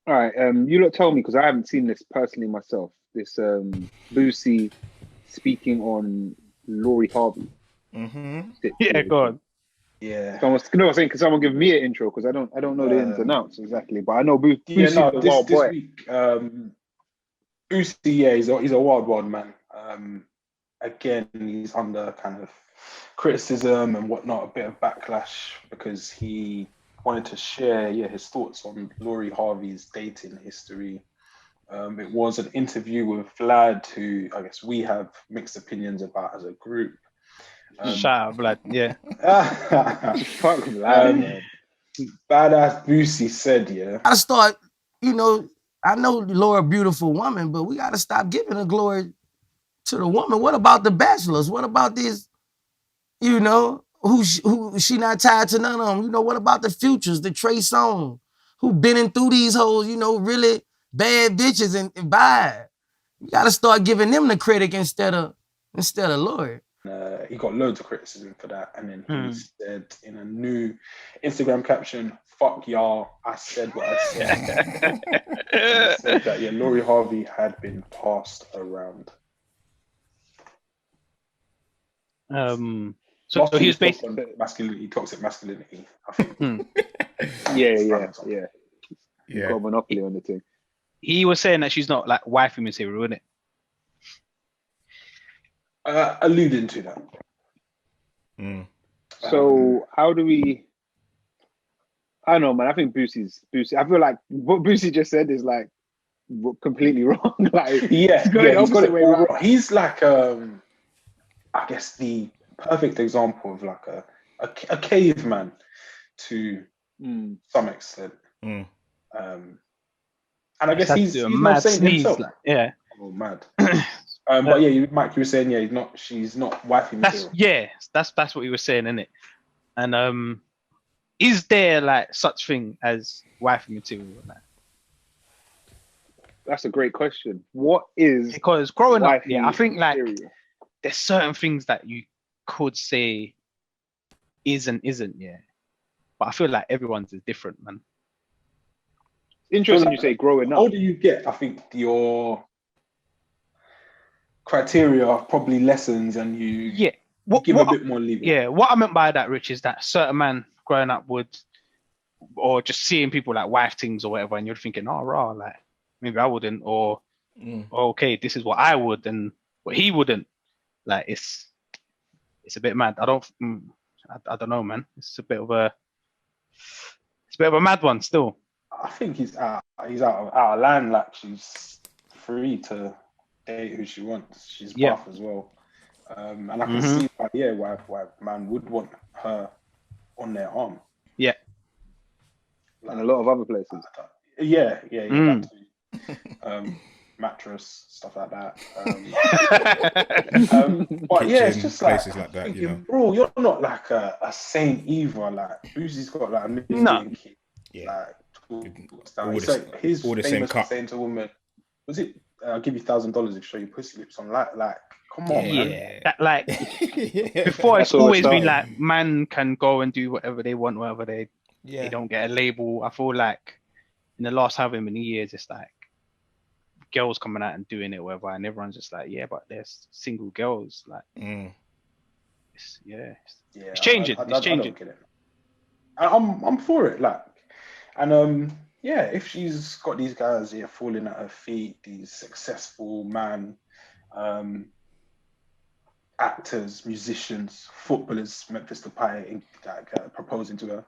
All right. You lot tell me because I haven't seen this personally myself. This Boosie speaking on Laurie Harvey Yeah, go situation. on. Yeah. Someone, no, I was saying, can someone give me an intro? Because I don't know the ins and Um, outs exactly, but I know yeah, Boosie's no, the this wild this boy. week, Boosie, yeah, he's a wild, wild man. Again, he's under kind of criticism and whatnot, a bit of backlash because he wanted to share, yeah, his thoughts on Laurie Harvey's dating history. It was an interview with Vlad, who I guess we have mixed opinions about as a group. Um, Shout out, blood. Yeah. Fuck lad, um, man. Badass Boosie said, yeah, I start, you know, I know Laura a beautiful woman, but we gotta stop giving the glory to the woman. What about the bachelors? What about these, who she not tied to none of them? What about the futures, the Trey Songz, who been in through these hoes, really bad bitches and bad. You gotta start giving them the credit instead of Laura. he got loads of criticism for that. And then he Hmm. said in a new Instagram caption, fuck y'all, I said what I said. And he said that, yeah, Laurie Harvey had been passed around. um. So Last he week we was spoke basically. on masculinity, toxic masculinity. I think Yeah, he's yeah, found something. yeah. You've Yeah. got a monopoly on the thing. He was saying that she's not like wifey material, isn't it? Alluding to that. Mm. So how do we? I don't know, man. I think Boosie. I feel like what Boosie just said is like completely wrong. Like Yeah, he's got it yeah, he's got opposite it way all around. wrong. He's like, I guess the perfect example of like a caveman to Mm. some extent. Mm. Um, and I Just guess had to he's do a he's no mad saint sneeze, himself. like yeah. Oh, mad. Uh, But yeah, Mike, you were saying, yeah, she's not wifey that's material. yeah. That's what he was saying, isn't it? And is there like such thing as wifey material? Like, That's a great question. What is because growing up, yeah, I wifey think like material? there's certain things that you could say is and isn't, yeah. But I feel like everyone's is different, man. So Interesting like, you say the growing up. older you get, I think your criteria probably lessens and you Yeah. What give a what bit more leeway. yeah, what I meant by that, Rich, is that certain man growing up would or just seeing people like wife things or whatever, and you're thinking, oh raw, like maybe I wouldn't, or Mm. oh, okay, this is what I would and what he wouldn't. Like it's a bit mad. I don't know, man. It's a bit of a mad one still. I think he's out of line. Like she's free to date who she wants. She's Yeah. buff as well, and I can Mm-hmm. see why man would want her on their arm. Yeah. And a Like, lot of other places. yeah, Mm. that too. Mattress stuff like that. But yeah, it's Kitchen, just like places I'm like that, thinking, bro, you're not like a saint either. Like Boosie's got like a No. million kids. Yeah. Like All he's the like he's all the same famous for cut. saying to a woman, "Was it? I'll give you $1,000 if you show your pussy lips on." Like, come on, man. Yeah. That like Yeah. before it's That's where we're always been starting. like man can go and do whatever they want, whatever they Yeah. don't get a label. I feel like in the last however many years, it's like girls coming out and doing it, whatever, and everyone's just like, yeah, but there's single girls. Like, Mm. yeah, Yeah, it's changing. I It's changing. don't get it. I'm for it. Like, and yeah, if she's got these guys here falling at her feet, these successful man, um, actors, musicians, footballers, Memphis Depay, like proposing to her.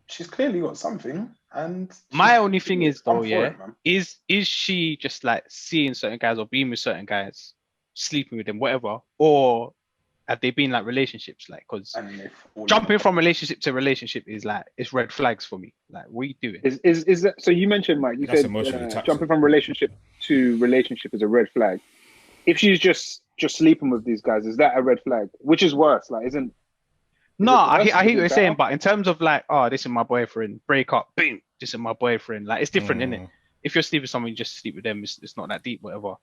She's clearly got something, and My she's. only thing is I'm though, for yeah, it, man. is she just like seeing certain guys or being with certain guys, sleeping with them, whatever, or have they been like relationships? Like, because And they've fallen jumping apart. from relationship to relationship is like it's red flags for me. Like, what are you doing? Is that so? You mentioned Mike. You That's said emotionally jumping toxic. from relationship to relationship is a red flag. If she's just sleeping with these guys, is that a red flag? Which is worse? Like, is No, it worse? I Is hear what it you're better? saying, but in terms of like, oh, this is my boyfriend, break up, boom, this is my boyfriend. Like, it's different, isn't it? Mm. If you're sleeping with someone, you just sleep with them. It's not that deep, whatever.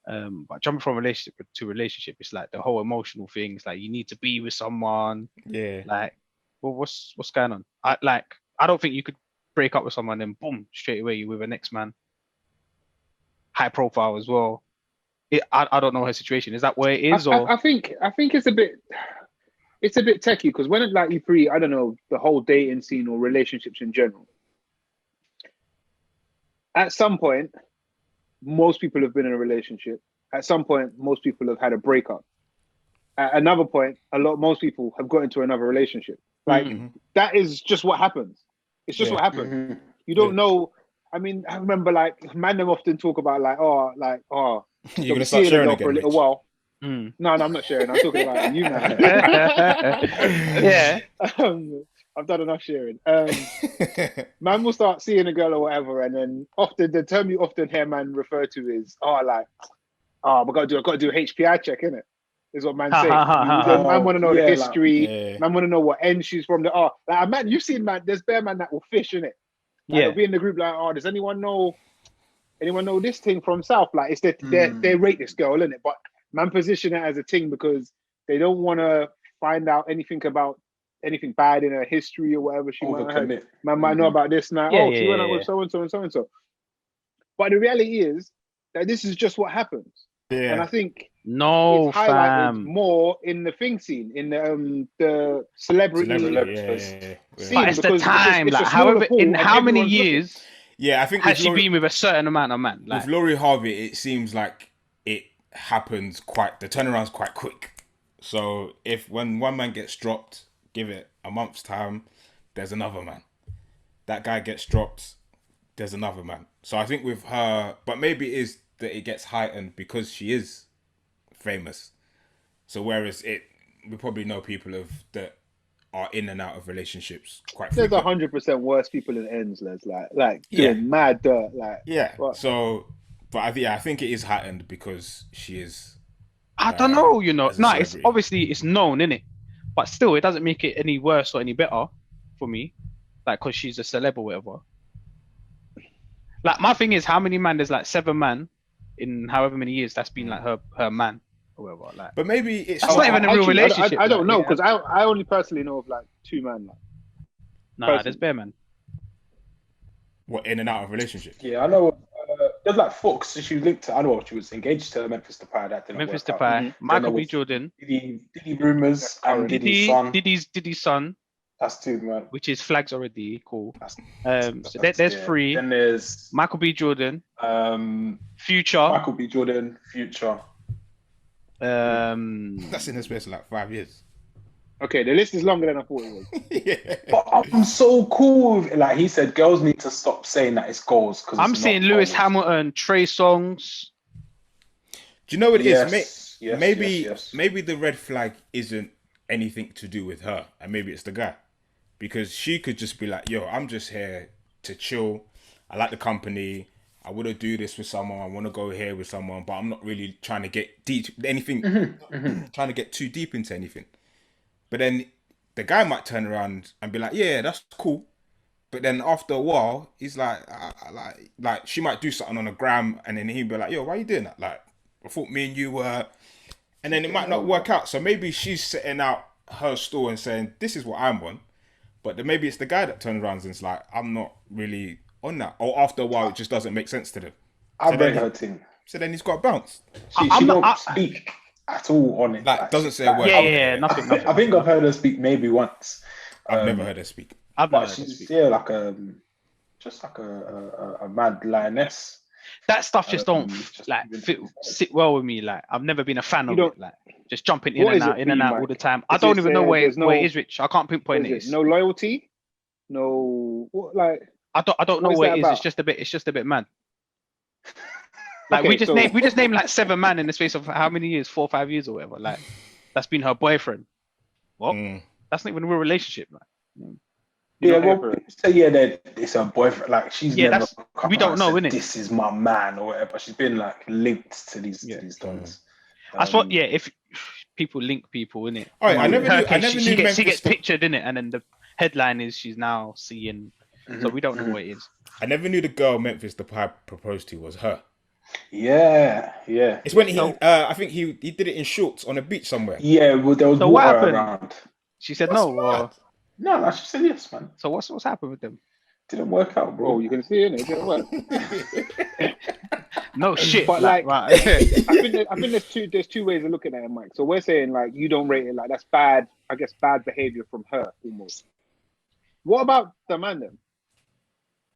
But jumping from relationship to relationship, it's like the whole emotional thing. It's like you need to be with someone. Yeah. Like, well, what's going on? I don't think you could break up with someone, then boom, straight away you with a next man. High profile as well. I don't know her situation. Is that where it is, or I think it's a bit techie because when like you pre, I don't know, the whole dating scene or relationships in general. At some point, most people have been in a relationship. At some point, most people have had a breakup. At another point, most people have got into another relationship. Like that is just what happens. It's just what happens. You don't know. I mean, I remember like Mandem often talk about You're gonna start sharing again for a little Rich. while. No, I'm not sharing. I'm talking about you, man. yeah. I've done enough sharing. Man will start seeing a girl or whatever, and then often the term you often hear man refer to is, I gotta do a HPI check, innit? Is what man say. Man want to know the history. Man want to know what end she's from. Man, you've seen man. There's bare man that will fish in it. Like, they'll be in the group like, does anyone know this thing from South? Like, it's they rate this girl, innit? But man position it as a thing because they don't want to find out anything bad in her history or whatever she might have. Man might know about this now. She went out with so and so and so and so. But the reality is that this is just what happens. Yeah. And I think it's highlighted more in the thing scene, in the celebrity scene. But it's the time, like however in how many years I think has she been with a certain amount of man? Like, with Laurie Harvey, it seems like it happens the turnaround's quite quick. So when one man gets dropped, give it a month's time, there's another man. That guy gets dropped, there's another man. So I think with her, but maybe it is that it gets heightened because she is famous. So whereas we probably know people that are in and out of relationships quite frequently. There's 100% worse people in ends, Les. Like doing mad dirt. What? So, but I think it is heightened because she is. I don't know, it's obviously it's known, innit? But still, it doesn't make it any worse or any better for me. Like, because she's a celeb or whatever. Like, my thing is, how many man? There's like 7 man in however many years that's been like her man or whatever. Like, but maybe it's not even a real relationship. I don't know because I only personally know of like 2 men. There's bare man. What, in and out of relationship? Yeah, I know. There's like Fox. She was linked to. I know she was engaged to Memphis Depay. That didn't Memphis work Depay, out. Michael B. Jordan, Diddy rumors, and Diddy's son. Diddy's son. That's 2, man. Which is flags already. Cool. So there's 3. Then there's Michael B. Jordan. Future. Michael B. Jordan. Future. That's in the space of like 5 years. Okay, the list is longer than I thought it was. But I'm so cool with it. Like he said, girls need to stop saying that it's goals. I'm seeing Lewis Hamilton, Trey Songz. Do you know what it is? Yes. Maybe the red flag isn't anything to do with her, and maybe it's the guy. Because she could just be like, yo, I'm just here to chill. I like the company. I want to do this with someone. I want to go here with someone, but I'm not really trying to get deep anything. Trying to get too deep into anything. But then the guy might turn around and be like, yeah, that's cool. But then after a while, he's like she might do something on the gram, and then he'd be like, yo, why are you doing that? Like, I thought me and you were, and then it might not work out. So maybe she's setting out her store and saying, this is what I'm on. But then maybe it's the guy that turns around and is like, I'm not really on that. Or after a while, it just doesn't make sense to them. I read her thing. So then he's got to bounce. She don't speak at all on it. Like doesn't say a word. Yeah, nothing. I think I've heard her speak maybe once. I've never heard her speak. She's like a mad lioness. That stuff just don't sit well with me. Like, I've never been a fan of it. Like, just jumping in and out all the time. I don't even know where it is, Rich. I can't pinpoint it. No loyalty. No, I don't know what it is. It's just a bit mad. Like, we just named like 7 man in the space of how many years? 4 or 5 years or whatever. Like, that's been her boyfriend. What? That's not even a real relationship, man. That it's her boyfriend. Like, she's never we don't know, innit? This is my man or whatever. She's been like linked to these things. That's what. Yeah, if people link people, innit? Oh, I never knew. She gets pictured in it, and then the headline is she's now seeing. So we don't know what it is. I never knew the girl Memphis Depay proposed to was her. Yeah. It's when I think he did it in shorts on a beach somewhere. Yeah, well, there was water around. She said no. No, she said yes, man. So what's happened with them? Didn't work out, bro. Oh, you can see it didn't work. No shit. But Like, like, right. I think there's two ways of looking at it, Mike. So we're saying like you don't rate it, like that's bad. I guess bad behavior from her almost. What about the man then?